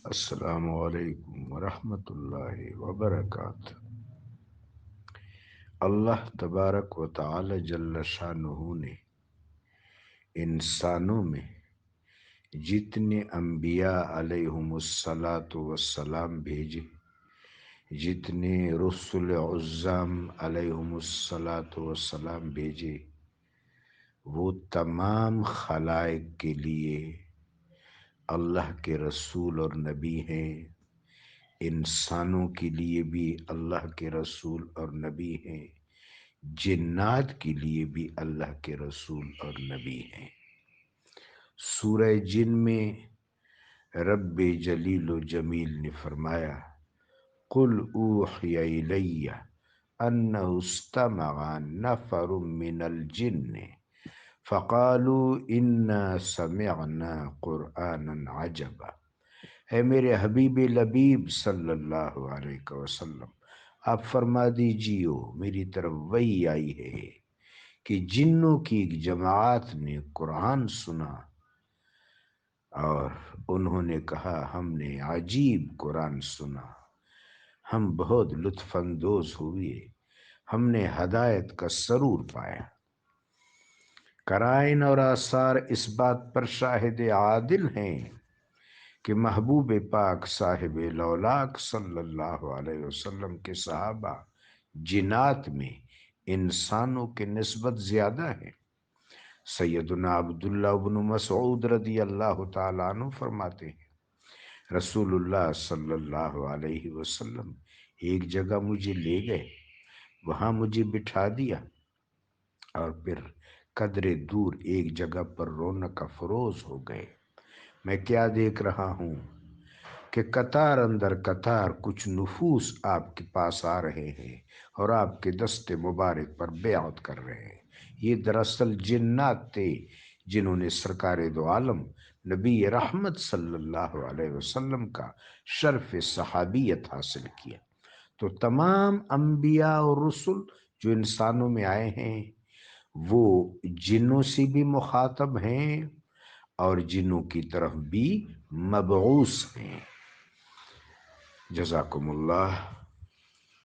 السلام علیکم ورحمۃ اللہ وبرکاتہ۔ اللہ تبارک و تعالی جل شانہ نے انسانوں میں جتنے انبیاء علیہم الصلاۃ والسلام بھیجے، جتنے رسل عظام علیہم الصلاۃ والسلام بھیجے، وہ تمام خلائق کے لیے اللہ کے رسول اور نبی ہیں۔ انسانوں کے لیے بھی اللہ کے رسول اور نبی ہیں، جنات کے لیے بھی اللہ کے رسول اور نبی ہیں۔ سورہ جن میں رب جلیل و جمیل نے فرمایا، قل اوحی الی انہ استمع نفر من الجن فقالوا انا سمعنا قرآنا عجبا۔ اے میرے حبیب لبیب صلی اللہ علیہ وسلم، آپ فرما دیجیے میری طرف وحی آئی ہے کہ جنوں کی ایک جماعت نے قرآن سنا اور انہوں نے کہا ہم نے عجیب قرآن سنا، ہم بہت لطف اندوز ہوئے، ہم نے ہدایت کا سرور پایا۔ قرائن اور آثار اس بات پر شاہد عادل ہیں کہ محبوب پاک صاحب لولاک صلی اللہ علیہ وسلم کے صحابہ جنات میں انسانوں کے نسبت زیادہ ہیں۔ سیدنا عبداللہ بن مسعود رضی اللہ تعالیٰ عنہ فرماتے ہیں، رسول اللہ صلی اللہ علیہ وسلم ایک جگہ مجھے لے گئے، وہاں مجھے بٹھا دیا اور پھر قدرے دور ایک جگہ پر رونق افروز ہو گئے۔ میں کیا دیکھ رہا ہوں کہ قطار اندر قطار کچھ نفوس آپ کے پاس آ رہے ہیں اور آپ کے دست مبارک پر بیعت کر رہے ہیں۔ یہ دراصل جنات تھے جنہوں نے سرکار دو عالم نبی رحمت صلی اللہ علیہ وسلم کا شرف صحابیت حاصل کیا۔ تو تمام انبیاء اور رسل جو انسانوں میں آئے ہیں وہ جنوں سے بھی مخاطب ہیں اور جنوں کی طرف بھی مبعوث ہیں۔ جزاکم اللہ۔